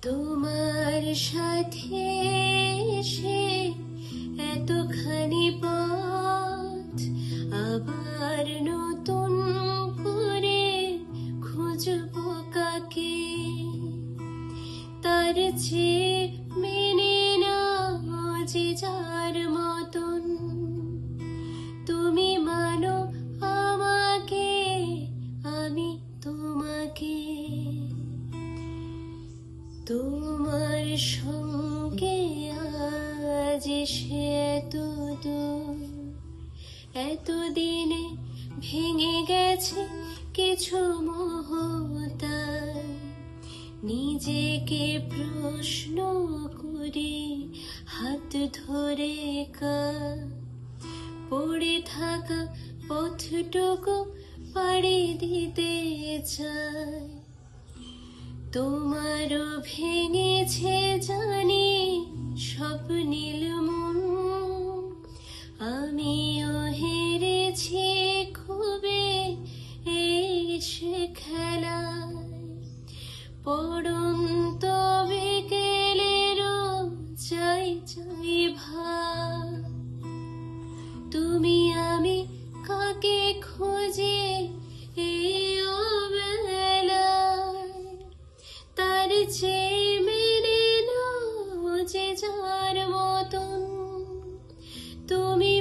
তোমার সাথে সে এতখানি পথ আবার নতুন করে খুঁজবো কাকে, তার চেয়ে মেনে নাও যে যার মতন। তুমি মানো আমাকে, আমি তোমাকে। তোমার সঙ্গে আজ সে এত দূর, এতদিনে ভেঙে গেছে কিছু মোহতায়। নিজেকে প্রশ্ন করি হাত ধরে পড়ে থাকা পথটুকু পাড়ি দিতে চাই। তোমারও ভেঙেছে জানি স্বপ্নীল মন, আমিও হেরেছি খুবে এসে খেলায়। পড়ন্ত বিকেলেরও চাই চাই ভাব, তুমি আমি কাকে খোঁজে এই অবেলায়। তার চেয়ে মেনে নাও যে যার মতন। তুমি